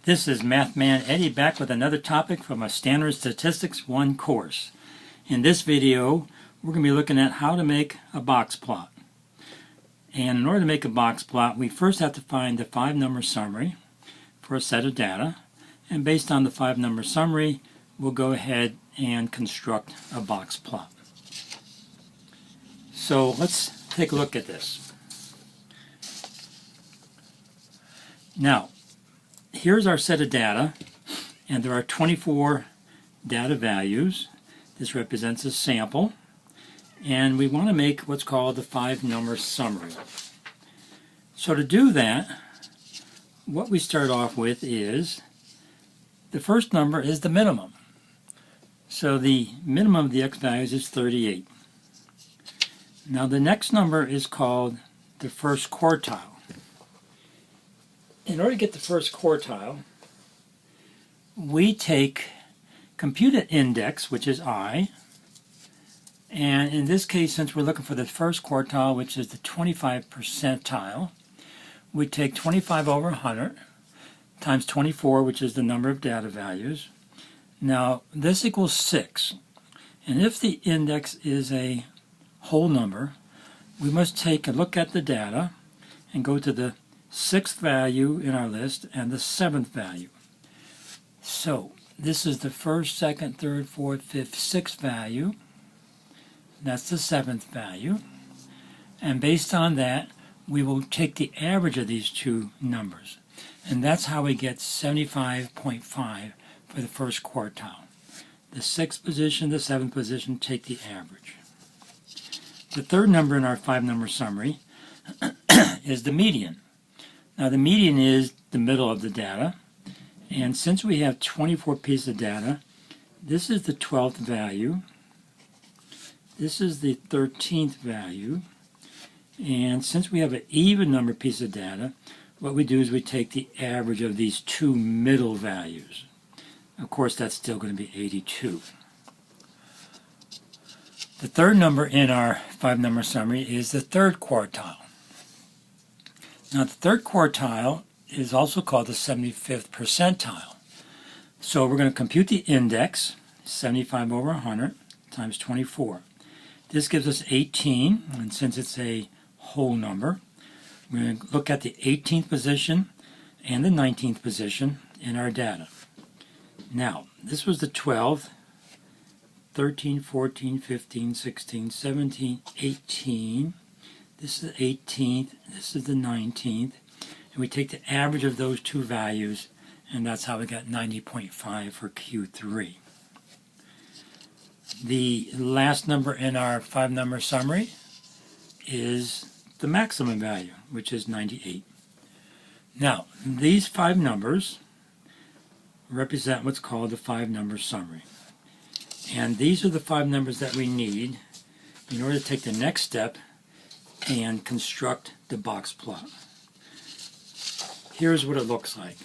This is Mathman Eddie back with another topic from a Standard Statistics 1 course. In this video, we're going to be looking at how to make a box plot. And in order to make a box plot, we first have to find the 5-number summary for a set of data. And based on the 5-number summary, we'll go ahead and construct a box plot. So let's take a look at this. Now, here's our set of data, and there are 24 data values. This represents a sample, and we want to make what's called the 5-number summary. So to do that, what we start off with is the first number is the minimum. So the minimum of the x values is 38. Now the next number is called the first quartile. In order to get the first quartile, we compute an index, which is I, and in this case, since we're looking for the first quartile, which is the 25 percentile, we take 25 over 100 times 24, which is the number of data values. Now, this equals 6, and if the index is a whole number, we must take a look at the data and go to the 6th value in our list and the 7th value. So this is the 1st, 2nd, 3rd, 4th, 5th, 6th value. That's the 7th value. And based on that, we will take the average of these two numbers. And that's how we get 75.5 for the first quartile. The 6th position, the 7th position, take the average. The third number in our 5-number summary is the median. Now the median is the middle of the data, and since we have 24 pieces of data, this is the 12th value, this is the 13th value, and since we have an even number of pieces of data, what we do is we take the average of these two middle values. Of course, that's still going to be 82. The third number in our 5-number summary is the third quartile. Now, the third quartile is also called the 75th percentile. So we're going to compute the index, 75 over 100 times 24. This gives us 18, and since it's a whole number, we're going to look at the 18th position and the 19th position in our data. Now, this was the 12th, 13, 14, 15, 16, 17, 18. This is the 18th, this is the 19th, and we take the average of those two values, and that's how we got 90.5 for Q3. The last number in our 5-number summary is the maximum value, which is 98. Now, these 5 numbers represent what's called the 5-number summary. And these are the 5 numbers that we need in order to take the next step and construct the box plot. Here's what it looks like.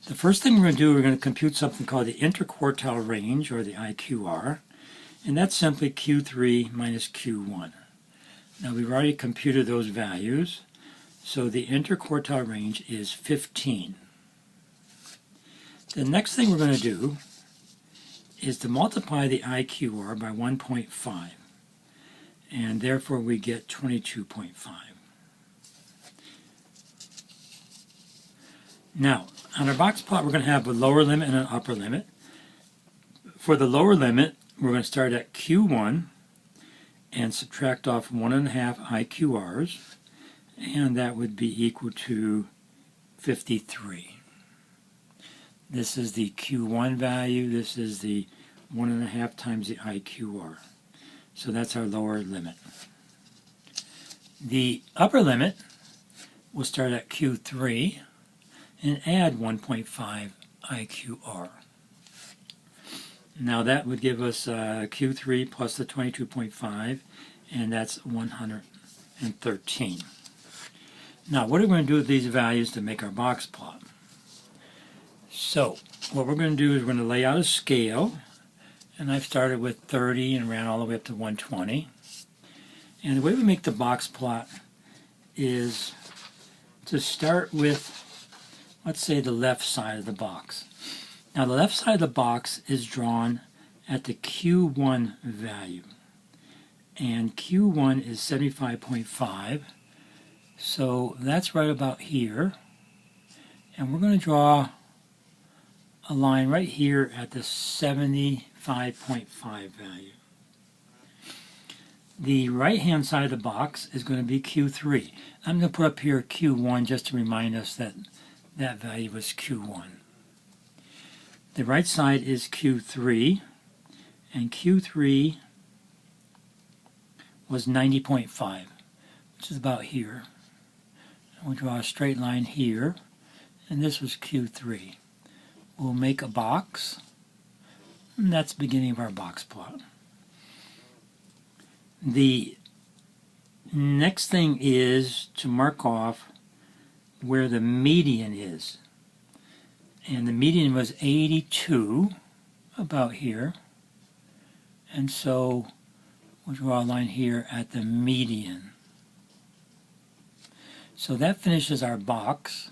The first thing we're going to do, we're going to compute something called the interquartile range, or the IQR, and that's simply Q3 minus Q1. Now we've already computed those values, so the interquartile range is 15. The next thing we're going to do is to multiply the IQR by 1.5, and therefore we get 22.5. Now, on our box plot, we're going to have a lower limit and an upper limit. For the lower limit, we're going to start at Q1 and subtract off 1.5 IQRs, and that would be equal to 53. This is the Q1 value, this is the 1.5 times the IQR. So that's our lower limit. The upper limit will start at Q3 and add 1.5 IQR. Now that would give us Q3 plus the 22.5, and that's 113. Now what are we going to do with these values to make our box plot? So what we're going to do is we're going to lay out a scale, and I've started with 30 and ran all the way up to 120. And the way we make the box plot is to start with, let's say, the left side of the box. Now the left side of the box is drawn at the Q1 value. And Q1 is 75.5. So that's right about here. And we're going to draw a line right here at the 75.5 value. The right-hand side of the box is going to be Q3. I'm going to put up here Q1 just to remind us that that value was Q1. The right side is Q3, and Q3 was 90.5, which is about here. We'll draw a straight line here, and this was Q3. We'll make a box, and that's the beginning of our box plot. The next thing is to mark off where the median is. And the median was 82, about here. And so we'll draw a line here at the median. So that finishes our box.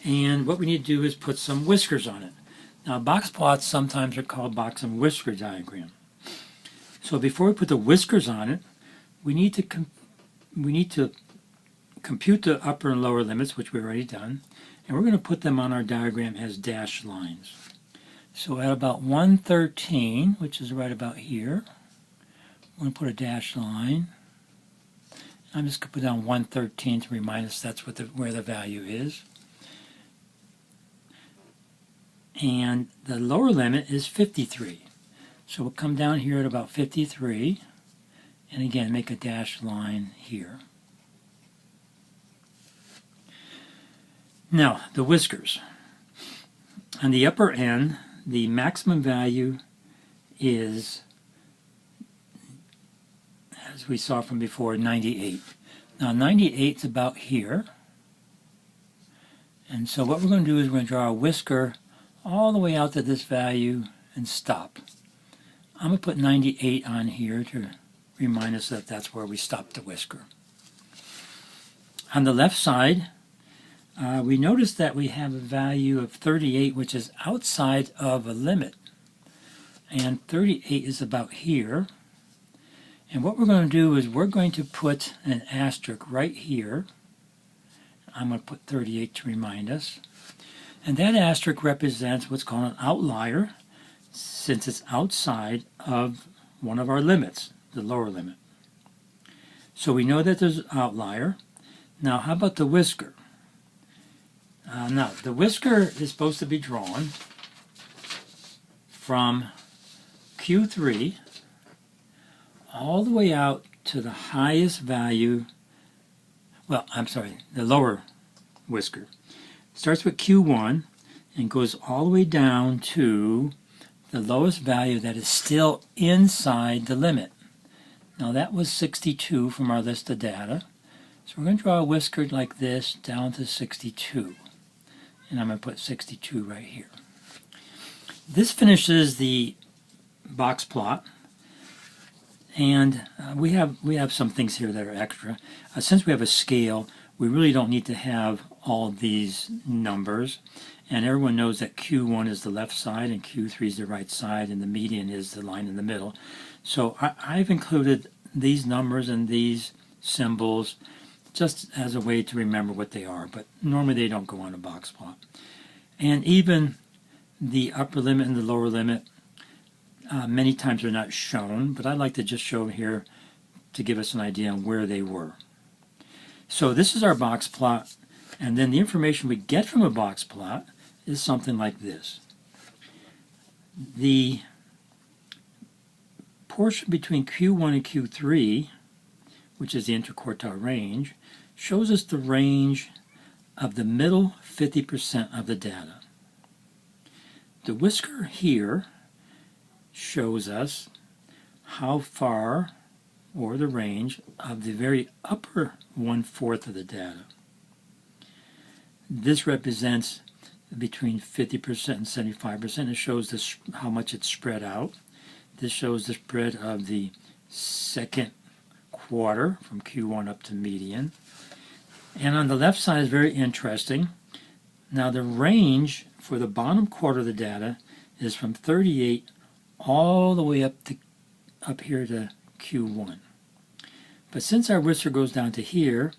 And what we need to do is put some whiskers on it. Now box plots sometimes are called box and whisker diagram. So before we put the whiskers on it, we need to compute the upper and lower limits, which we've already done, and we're going to put them on our diagram as dashed lines. So at about 113, which is right about here, we're going to put a dashed line. I'm just going to put down 113 to remind us that's what where the value is. And the lower limit is 53. So we'll come down here at about 53, and again make a dashed line here. Now, the whiskers. On the upper end, the maximum value is, as we saw from before, 98. Now 98 is about here. And so what we're going to do is we're going to draw a whisker all the way out to this value and stop. I'm going to put 98 on here to remind us that that's where we stopped the whisker. On the left side, we notice that we have a value of 38, which is outside of a limit. And 38 is about here. And what we're going to do is we're going to put an asterisk right here. I'm going to put 38 to remind us. And that asterisk represents what's called an outlier, since it's outside of one of our limits, the lower limit. So we know that there's an outlier. Now how about the whisker? Now the whisker is supposed to be drawn from Q3 all the way out to the highest value, well, I'm sorry, the lower whisker. Starts with Q1 and goes all the way down to the lowest value that is still inside the limit. Now that was 62 from our list of data. So we're going to draw a whisker like this down to 62. And I'm going to put 62 right here. This finishes the box plot. And we have some things here that are extra. Since we have a scale, we really don't need to have all these numbers. And everyone knows that Q1 is the left side and Q3 is the right side, and the median is the line in the middle. So I've included these numbers and these symbols just as a way to remember what they are, but normally they don't go on a box plot. And even the upper limit and the lower limit, many times are not shown, but I'd like to just show here to give us an idea on where they were. So this is our box plot, and then the information we get from a box plot is something like this. The portion between Q1 and Q3, which is the interquartile range, shows us the range of the middle 50% of the data. The whisker here shows us how far, or the range, of the very upper 1/4 of the data. This represents between 50% and 75%. It shows this, how much it's spread out. This shows the spread of the second quarter from Q1 up to median. And on the left side is very interesting. Now the range for the bottom quarter of the data is from 38 all the way up here to Q1. But since our whisker goes down to here,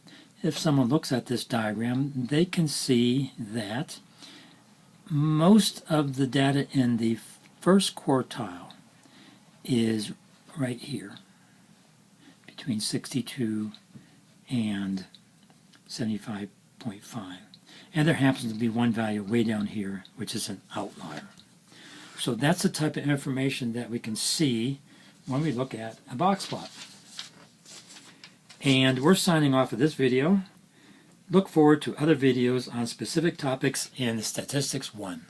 if someone looks at this diagram, they can see that most of the data in the first quartile is right here, between 62 and 75.5. And there happens to be one value way down here, which is an outlier. So that's the type of information that we can see when we look at a box plot. And we're signing off of this video. Look forward to other videos on specific topics in Statistics 1.